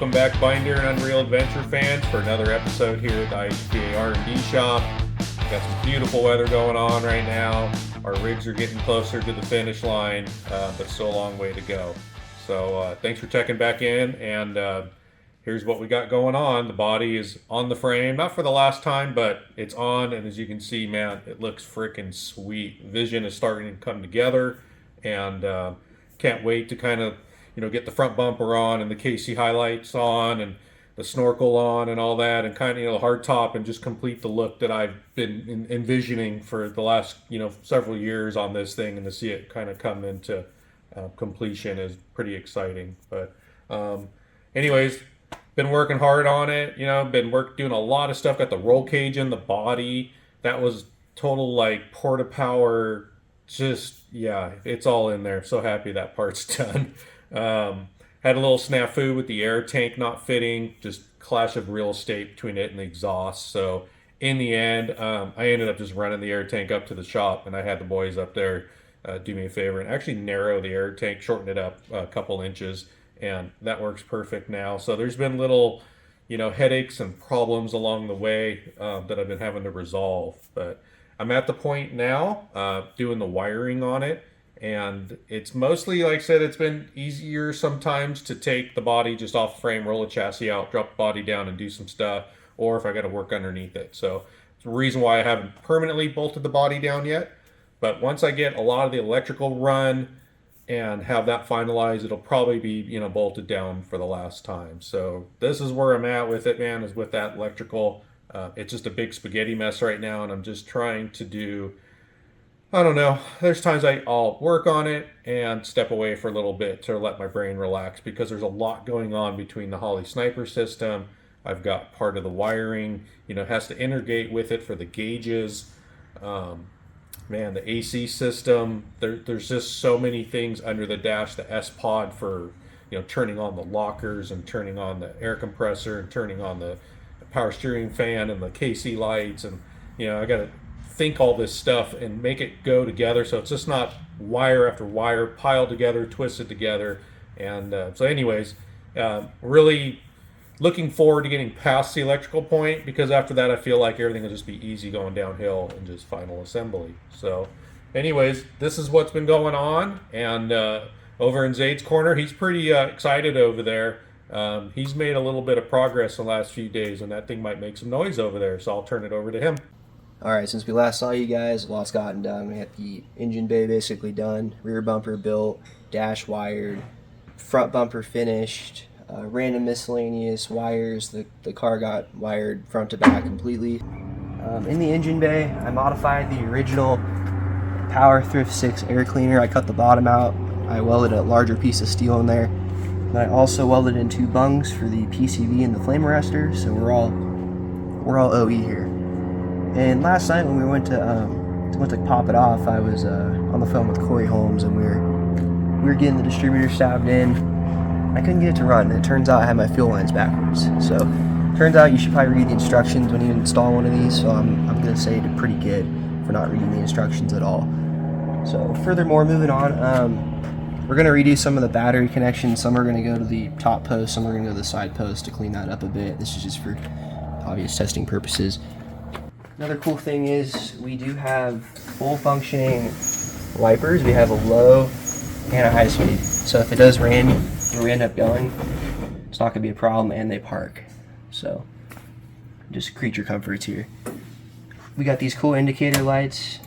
Welcome back, Binder and Unreal Adventure fans, for another episode here at the IHPA R&D shop. Got some beautiful weather going on right now. Our rigs are getting closer to the finish line, but still a long way to go. So thanks for checking back in, and here's what we got going on. The body is on the frame, not for the last time, but it's on, and as you can see, man, it looks freaking sweet. Vision is starting to come together, and can't wait to kind of get the front bumper on and the KC highlights on and the snorkel on and all that, and kind of the hard top, and just complete the look that I've been envisioning for the last several years on this thing, and to see it kind of come into completion is pretty exciting. But anyways, been working hard on it. Doing a lot of stuff. Got the roll cage in the body. That was total like porta power. Just it's all in there. So happy that part's done. Had a little snafu with the air tank not fitting, just clash of real estate between it and the exhaust. So in the end, I ended up just running the air tank up to the shop, and I had the boys up there do me a favor and actually narrow the air tank, shorten it up a couple inches, and that works perfect now. So there's been little, headaches and problems along the way that I've been having to resolve, but I'm at the point now doing the wiring on it. And it's mostly, like I said, it's been easier sometimes to take the body just off the frame, roll the chassis out, drop the body down and do some stuff, or if I got to work underneath it. So it's the reason why I haven't permanently bolted the body down yet. But once I get a lot of the electrical run and have that finalized, it'll probably be, bolted down for the last time. So this is where I'm at with it, man, is with that electrical. It's just a big spaghetti mess right now, and I'm just trying to do... I don't know. There's times I'll work on it and step away for a little bit to let my brain relax, because there's a lot going on between the Holley sniper system. I've got part of the wiring, has to integrate with it for the gauges. The AC system. There's just so many things under the dash. The S-Pod for, turning on the lockers and turning on the air compressor and turning on the power steering fan and the KC lights. And, I got to think all this stuff and make it go together, so it's just not wire after wire piled together, twisted together. And so anyways, really looking forward to getting past the electrical point, because after that I feel like everything will just be easy going downhill and just final assembly. So anyways, this is what's been going on, and over in Zade's corner, he's pretty excited over there. He's made a little bit of progress in the last few days, and that thing might make some noise over there, so I'll turn it over to him. Alright, since we last saw you guys, a lot's gotten done. We had the engine bay basically done, rear bumper built, dash wired, front bumper finished, random miscellaneous wires. The car got wired front to back completely. In the engine bay, I modified the original Power Thrift 6 air cleaner. I cut the bottom out. I welded a larger piece of steel in there. And I also welded in 2 bungs for the PCV and the flame arrestor, so we're all OE here. And last night when we went to pop it off, I was on the phone with Corey Holmes, and we were getting the distributor stabbed in. I couldn't get it to run, and it turns out I had my fuel lines backwards. So turns out you should probably read the instructions when you install one of these. So I'm gonna say it did pretty good for not reading the instructions at all. So furthermore, moving on, we're gonna redo some of the battery connections. Some are gonna go to the top post, some are gonna go to the side post to clean that up a bit. This is just for obvious testing purposes. Another cool thing is we do have full functioning wipers. We have a low and a high speed. So if it does rain and we end up going, it's not going to be a problem, and they park. So just creature comforts here. We got these cool indicator lights.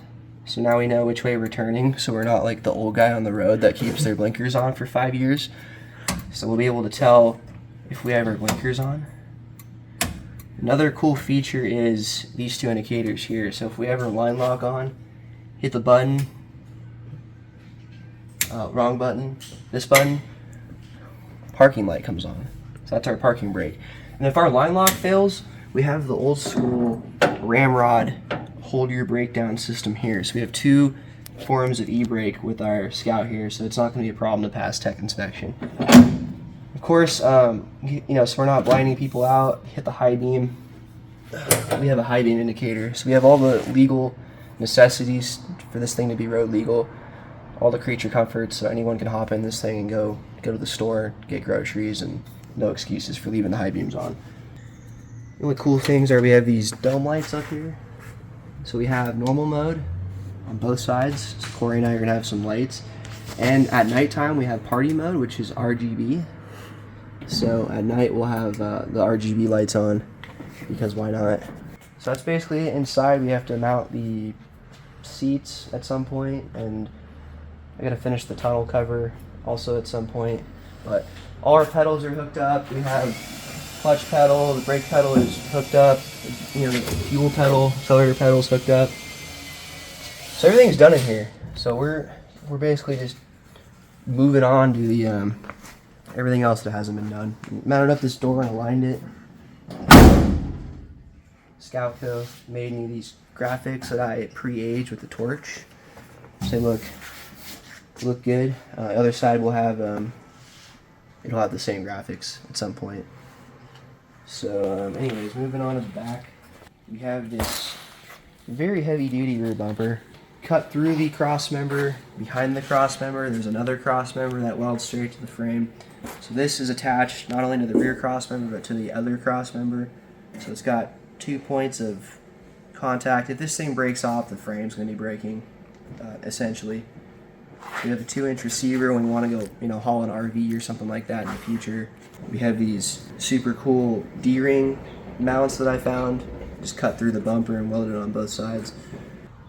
So now we know which way we're turning. So we're not like the old guy on the road that keeps their blinkers on for 5 years. So we'll be able to tell if we have our blinkers on. Another cool feature is these 2 indicators here. So if we ever line lock on, hit the button, wrong button, this button, parking light comes on. So that's our parking brake. And if our line lock fails, we have the old school ramrod hold your brake down system here. So we have 2 forms of e-brake with our Scout here, so it's not going to be a problem to pass tech inspection. Of course, so we're not blinding people out, hit the high beam. We have a high beam indicator. So we have all the legal necessities for this thing to be road legal. All the creature comforts, so anyone can hop in this thing and go to the store, get groceries, and no excuses for leaving the high beams on. The only cool things are we have these dome lights up here. So we have normal mode on both sides. So Corey and I are gonna have some lights. And at nighttime we have party mode, which is RGB. So at night we'll have the RGB lights on, because why not? So that's basically it. Inside we have to mount the seats at some point, and I gotta finish the tunnel cover also at some point. But all our pedals are hooked up. We have clutch pedal, the brake pedal is hooked up, you know, the fuel pedal, accelerator pedal's hooked up. So everything's done in here. So we're basically just moving on to the everything else that hasn't been done. Mounted up this door and aligned it. Scout Co. made me these graphics that I pre-aged with the torch. So they look good. The other side will have it'll have the same graphics at some point. So anyways, moving on to the back, we have this very heavy duty rear bumper. Cut through the cross member. Behind the cross member there's another cross member that welds straight to the frame. So this is attached not only to the rear cross member but to the other cross member. So it's got 2 points of contact. If this thing breaks off, the frame's going to be breaking, essentially. We have a 2-inch receiver when we want to go, you know, haul an RV or something like that in the future. We have these super cool D-ring mounts that I found. Just cut through the bumper and welded it on both sides.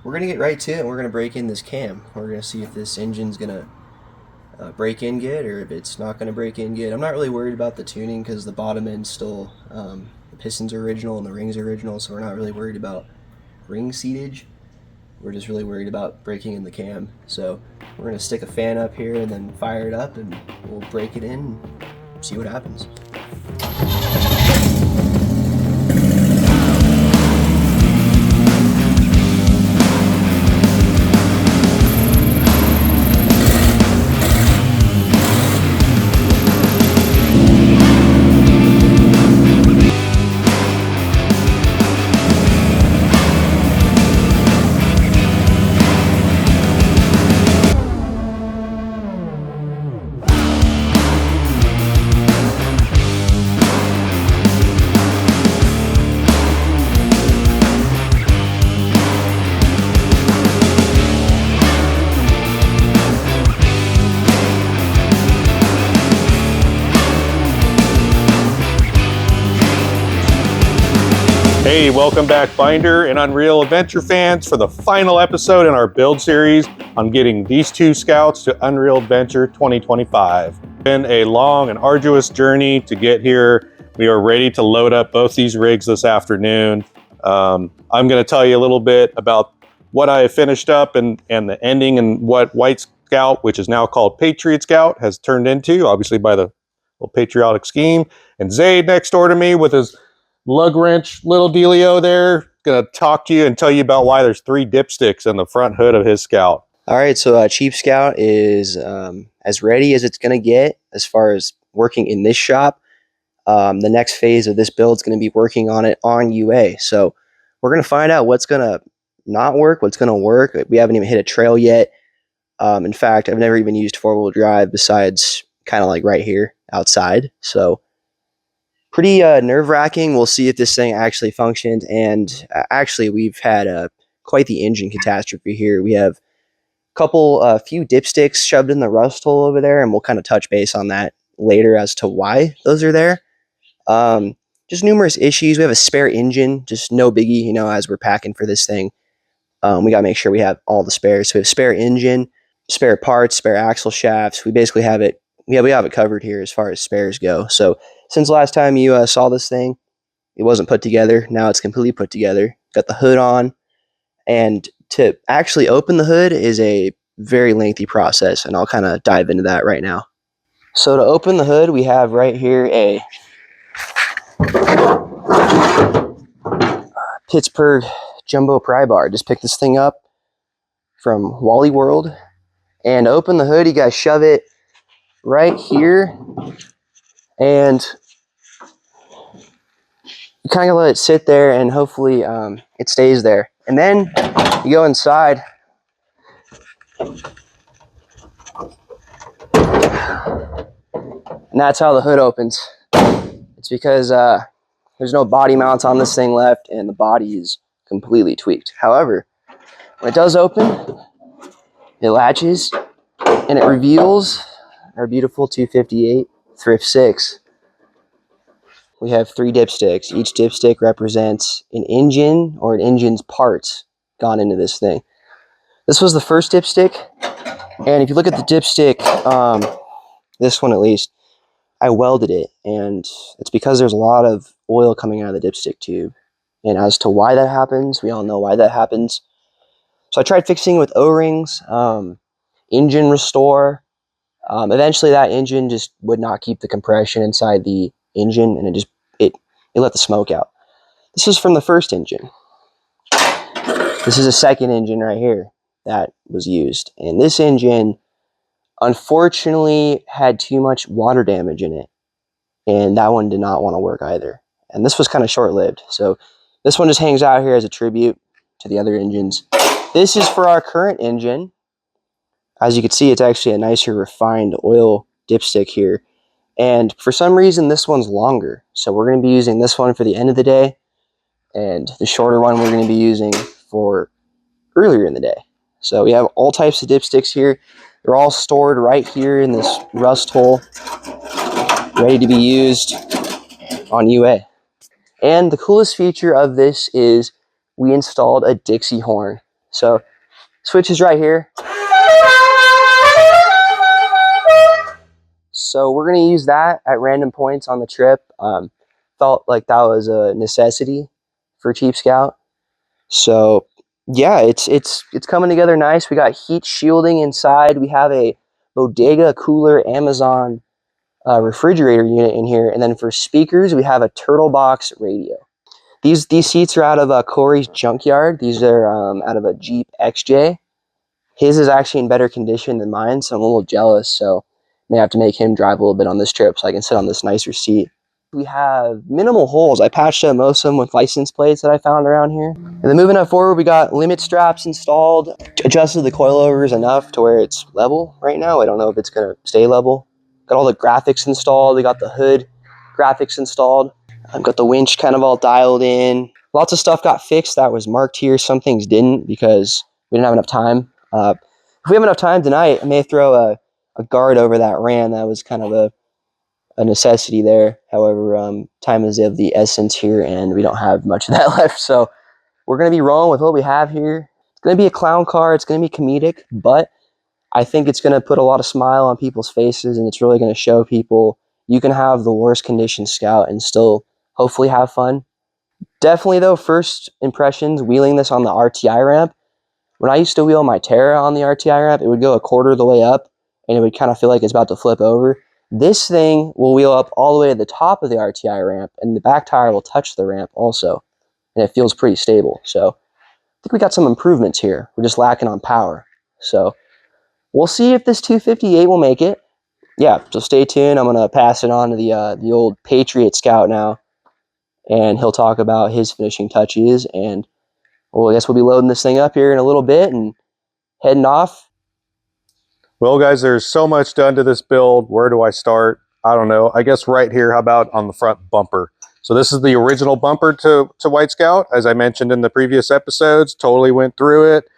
We're going to get right to it, and we're going to break in this cam. We're going to see if this engine's going to break in good or if it's not going to break in good. I'm not really worried about the tuning because the bottom end's still, the pistons are original and the rings are original, so we're not really worried about ring seatage. We're just really worried about breaking in the cam. So we're going to stick a fan up here and then fire it up, and we'll break it in and see what happens. Hey, welcome back, Binder and Unreal Adventure fans, for the final episode in our build series on getting these two Scouts to Unreal Adventure 2025. It's been a long and arduous journey to get here. We are ready to load up both these rigs this afternoon. I'm going to tell you a little bit about what I have finished up and the ending and what White Scout, which is now called Patriot Scout, has turned into, obviously by the little patriotic scheme. And Zade next door to me with his lug wrench little dealio there, gonna talk to you and tell you about why there's 3 dipsticks in the front hood of his Scout. All right, so Cheap Scout is as ready as it's gonna get as far as working in this shop. The next phase of this build is gonna be working on it on UA. So we're gonna find out what's gonna not work, what's gonna work. We haven't even hit a trail yet. In fact, I've never even used 4-wheel drive besides kind of like right here outside. So pretty nerve-wracking. We'll see if this thing actually functioned. And actually, we've had quite the engine catastrophe here. We have a few dipsticks shoved in the rust hole over there, and we'll kind of touch base on that later as to why those are there. Just numerous issues. We have a spare engine, just no biggie, you know, as we're packing for this thing. We got to make sure we have all the spares. So we have spare engine, spare parts, spare axle shafts. We basically have it. We have it covered here as far as spares go. So since last time you saw this thing, it wasn't put together. Now it's completely put together. Got the hood on. And to actually open the hood is a very lengthy process, and I'll kind of dive into that right now. So to open the hood, we have right here a Pittsburgh Jumbo Pry Bar. Just picked this thing up from Wally World. And to open the hood, you guys shove it right here, and you kind of let it sit there, and hopefully it stays there. And then you go inside, and that's how the hood opens. It's because there's no body mounts on this thing left, and the body is completely tweaked. However, when it does open, it latches, and it reveals our beautiful 258 Thrift 6. We have 3 dipsticks. Each dipstick represents an engine or an engine's parts gone into this thing. This was the first dipstick, and if you look at the dipstick, this one at least, I welded it, and it's because there's a lot of oil coming out of the dipstick tube. And as to why that happens, we all know why that happens. So I tried fixing it with O-rings, engine restore. Eventually that engine just would not keep the compression inside the engine, and it let the smoke out. This is from the first engine. This is a second engine right here that was used. And this engine, unfortunately, had too much water damage in it. And that one did not want to work either. And this was kind of short-lived. So this one just hangs out here as a tribute to the other engines. This is for our current engine. As you can see, it's actually a nicer refined oil dipstick here. And for some reason, this one's longer. So we're going to be using this one for the end of the day. And the shorter one we're going to be using for earlier in the day. So we have all types of dipsticks here. They're all stored right here in this rust hole, ready to be used on UA. And the coolest feature of this is we installed a Dixie horn. So switch is right here. So we're going to use that at random points on the trip. Felt like that was a necessity for Cheap Scout. So yeah, it's coming together nice. We got heat shielding inside. We have a Bodega Cooler Amazon refrigerator unit in here. And then for speakers, we have a Turtle Box radio. These seats are out of Corey's junkyard. These are out of a Jeep XJ. His is actually in better condition than mine, so I'm a little jealous. So may have to make him drive a little bit on this trip so I can sit on this nicer seat. We have minimal holes. I patched up most of them with license plates that I found around here. And then moving up forward, we got limit straps installed. Adjusted the coilovers enough to where it's level right now. I don't know if it's going to stay level. Got all the graphics installed. We got the hood graphics installed. I've got the winch kind of all dialed in. Lots of stuff got fixed that was marked here. Some things didn't because we didn't have enough time. If we have enough time tonight, I may throw a guard over that ram. That was kind of a necessity there. However, time is of the essence here, and we don't have much of that left. So we're going to be rolling with what we have here. It's going to be a clown car. It's going to be comedic, but I think it's going to put a lot of smile on people's faces, and it's really going to show people you can have the worst condition Scout and still hopefully have fun. Definitely, though, first impressions, wheeling this on the RTI ramp. When I used to wheel my Terra on the RTI ramp, it would go a quarter of the way up, and it would kind of feel like it's about to flip over. This thing will wheel up all the way to the top of the RTI ramp, and the back tire will touch the ramp also, and it feels pretty stable. So I think we got some improvements here. We're just lacking on power. So we'll see if this 258 will make it. Yeah, so stay tuned. I'm going to pass it on to the old Patriot Scout now, and he'll talk about his finishing touches. And well, I guess we'll be loading this thing up here in a little bit and heading off. Well, guys, there's so much done to this build. Where do I start? I don't know. I guess right here, how about on the front bumper? So this is the original bumper to White Scout. As I mentioned in the previous episodes, totally went through it,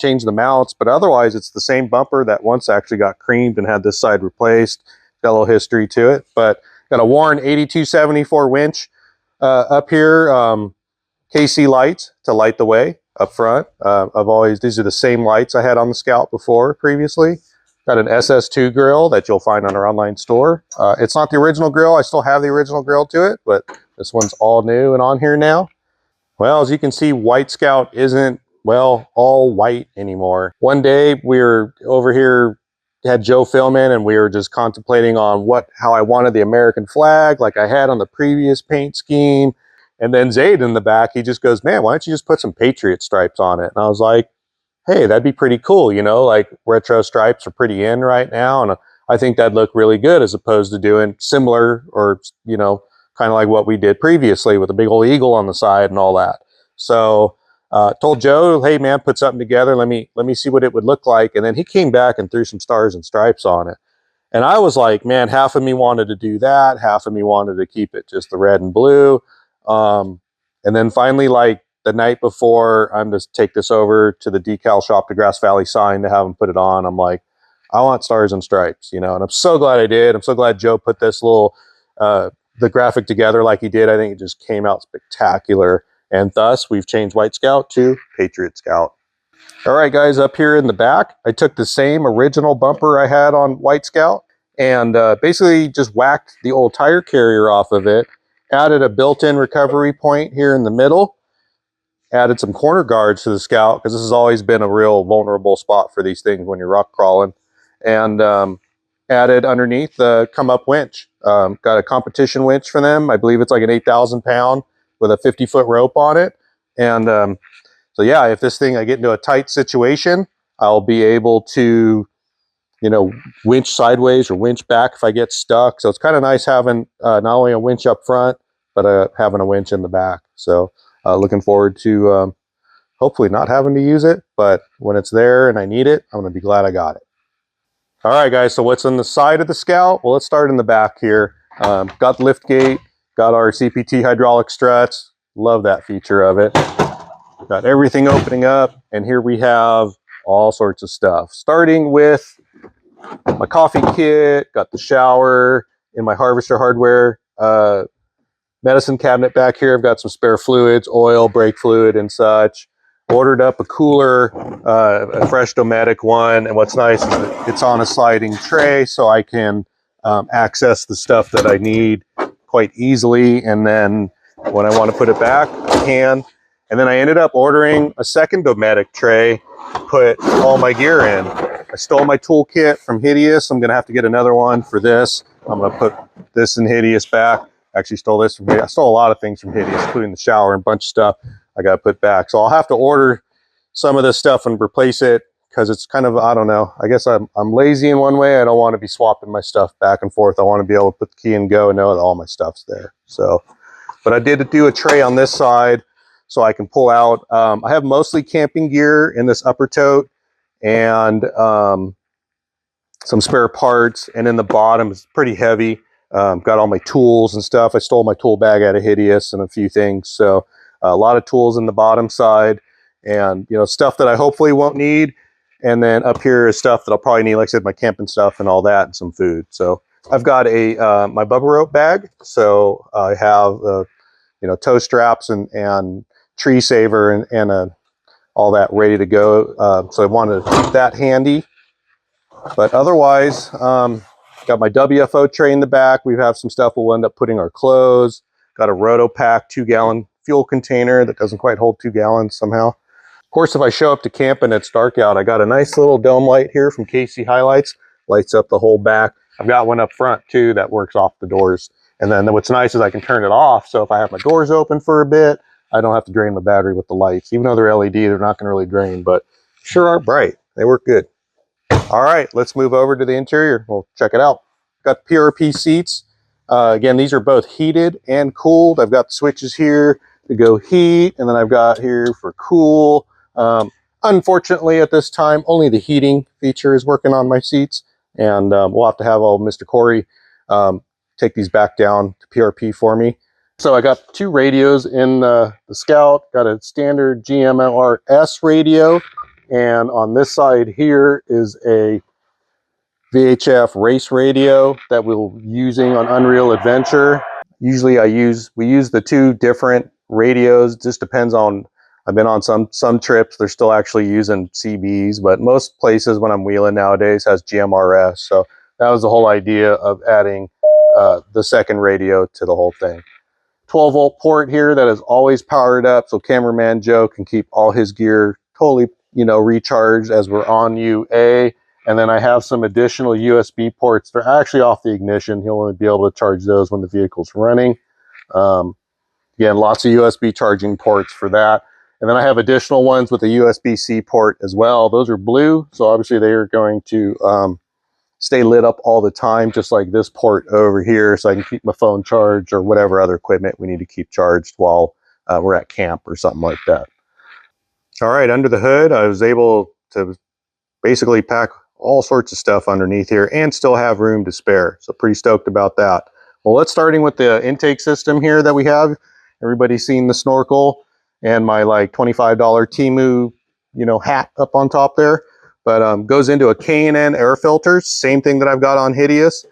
changed the mounts, but otherwise it's the same bumper that once actually got creamed and had this side replaced. Got a little history to it, but got a Warren 8274 winch up here. KC lights to light the way up front. These are the same lights I had on the Scout before previously. Got an SS2 grill that you'll find on our online store. It's not the original grill. I still have the original grill to it, but this one's all new and on here now. Well, as you can see, White Scout isn't, well, all white anymore. One day we were over here, had Joe filming, and we were just contemplating on how I wanted the American flag like I had on the previous paint scheme. And then Zade in the back, he just goes, man, why don't you just put some Patriot stripes on it? And I was like, hey, that'd be pretty cool. You know, like retro stripes are pretty in right now. And I think that'd look really good as opposed to doing similar or, you know, kind of like what we did previously with a big old eagle on the side and all that. So told Joe, hey, man, put something together. Let me see what it would look like. And then he came back and threw some stars and stripes on it. And I was like, man, half of me wanted to do that. Half of me wanted to keep it just the red and blue. And then finally, like the night before, I'm just take this over to the decal shop, the Grass Valley sign, to have them put it on. I'm like, I want stars and stripes, you know, and I'm so glad I did. I'm so glad Joe put this little, the graphic together like he did. I think it just came out spectacular. And thus, we've changed White Scout to Patriot Scout. All right, guys, up here in the back, I took the same original bumper I had on White Scout and basically just whacked the old tire carrier off of it, added a built-in recovery point here in the middle, added some corner guards to the Scout because this has always been a real vulnerable spot for these things when you're rock crawling, and added underneath the come-up winch. Got a competition winch for them. I believe it's like an 8,000 pound with a 50-foot rope on it, and so yeah, if this thing, I get into a tight situation, I'll be able to, you know, winch sideways or winch back if I get stuck. So it's kind of nice having not only a winch up front, but having a winch in the back. So looking forward to hopefully not having to use it, but when it's there and I need it, I'm going to be glad I got it. All right, guys, so what's on the side of the Scout? Well, let's start in the back here. Got the lift gate, got our CPT hydraulic struts. Love that feature of it. Got everything opening up, and here we have all sorts of stuff. Starting with my coffee kit, got the shower, in my Harvester hardware medicine cabinet back here. I've got some spare fluids, oil, brake fluid, and such. Ordered up a cooler, a fresh Dometic one, and what's nice is that it's on a sliding tray, so I can access the stuff that I need quite easily, and then when I want to put it back, I can. And then I ended up ordering a second Dometic tray to put all my gear in. I stole my toolkit from Hideous. I'm going to have to get another one for this. I'm going to put this in Hideous back. Actually stole this from Hideous. I stole a lot of things from Hideous, including the shower and a bunch of stuff I got to put back. So I'll have to order some of this stuff and replace it because it's kind of, I don't know. I guess I'm lazy in one way. I don't want to be swapping my stuff back and forth. I want to be able to put the key and go and know that all my stuff's there. So, but I did do a tray on this side so I can pull out. I have mostly camping gear in this upper tote and some spare parts. And in the bottom, it's pretty heavy. Got all my tools and stuff. I stole my tool bag out of Hideous and a few things. So a lot of tools in the bottom side and, you know, stuff that I hopefully won't need. And then up here is stuff that I'll probably need, like I said, my camping stuff and all that and some food. So I've got a my Bubba Rope bag. So I have, you know, toe straps and tree saver and all that ready to go. So I wanted to keep that handy. But otherwise, got my WFO tray in the back. We have some stuff we'll end up putting our clothes. Got a Rotopack 2-gallon fuel container that doesn't quite hold 2 gallons somehow. Of course, if I show up to camp and it's dark out, I got a nice little dome light here from KC Highlights. Lights up the whole back. I've got one up front too that works off the doors. And then what's nice is I can turn it off. So if I have my doors open for a bit, I don't have to drain my battery with the lights. Even though they're LED, they're not going to really drain, but sure are bright. They work good. All right, let's move over to the interior. We'll check it out. Got PRP seats. Again, these are both heated and cooled. I've got switches here to go heat, and then I've got here for cool. Unfortunately, at this time, only the heating feature is working on my seats, and we'll have to have old Mr. Corey take these back down to PRP for me. So I got 2 radios in the Scout. Got a standard GMLRS radio. And on this side here is a VHF race radio that we're using on Unreal Adventure. Usually we use the 2 different radios. It just depends on, I've been on some trips, they're still actually using CBs, but most places when I'm wheeling nowadays has GMRS. So that was the whole idea of adding the second radio to the whole thing. 12-volt port here that is always powered up so Cameraman Joe can keep all his gear totally, you know, recharged as we're on UA. And then I have some additional USB ports. They're actually off the ignition. He'll only be able to charge those when the vehicle's running. Again, lots of USB charging ports for that. And then I have additional ones with a USB-C port as well. Those are blue, so obviously they are going to stay lit up all the time, just like this port over here, so I can keep my phone charged or whatever other equipment we need to keep charged while we're at camp or something like that. All right, under the hood, I was able to basically pack all sorts of stuff underneath here and still have room to spare. So pretty stoked about that. Well, let's starting with the intake system here that we have. Everybody's seen the snorkel and my like $25 Temu, hat up on top there. But goes into a K&N air filter, same thing that I've got on Hideous.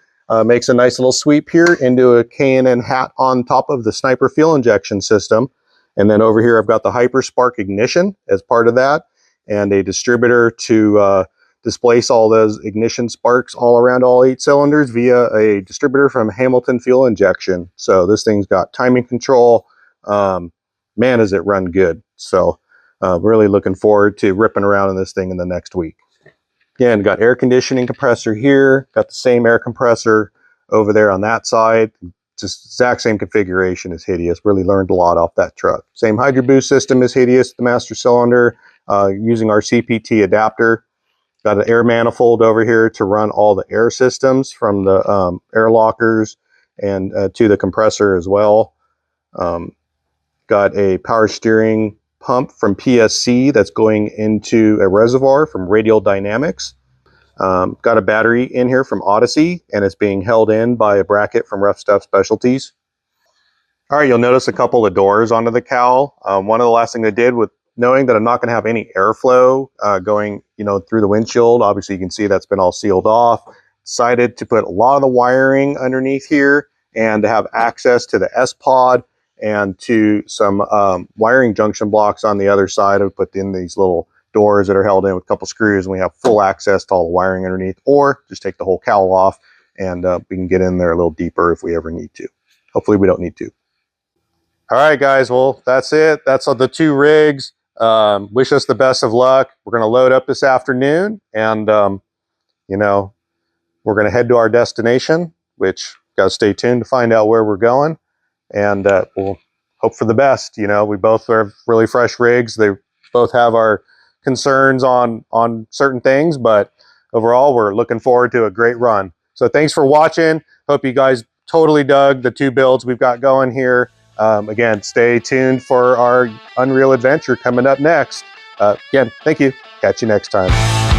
Makes a nice little sweep here into a K&N hat on top of the Sniper fuel injection system. And then over here I've got the Hyperspark ignition as part of that, and a distributor to displace all those ignition sparks all around all 8 cylinders via a distributor from Hamilton Fuel Injection. So this thing's got timing control. Man, does it run good. So really looking forward to ripping around in this thing in the next week. Again, got air conditioning compressor here, got the same air compressor over there on that side. Just exact same configuration as Hideous. Really learned a lot off that truck. Same Hydro Boost system as Hideous, the master cylinder, using our CPT adapter. Got an air manifold over here to run all the air systems from the air lockers and to the compressor as well. Got a power steering pump from PSC that's going into a reservoir from Radial Dynamics. Got a battery in here from Odyssey, and it's being held in by a bracket from Rough Stuff Specialties. All right, you'll notice a couple of doors onto the cowl. One of the last things I did with knowing that I'm not going to have any airflow going, through the windshield. Obviously, you can see that's been all sealed off. Decided to put a lot of the wiring underneath here and to have access to the S-Pod and to some wiring junction blocks on the other side. I've put in these little doors that are held in with a couple screws, and we have full access to all the wiring underneath, or just take the whole cowl off and we can get in there a little deeper if we ever need to. Hopefully we don't need to. All right, guys, well, that's it. That's all the 2 rigs. Wish us the best of luck. We're going to load up this afternoon, and we're going to head to our destination, which got to stay tuned to find out where we're going, and we'll hope for the best. We both have really fresh rigs. They both have our concerns on certain things, but overall we're looking forward to a great run. So thanks for watching. Hope you guys totally dug the 2 builds we've got going here. Again, stay tuned for our Unreal adventure coming up next. Again, thank you. Catch you next time.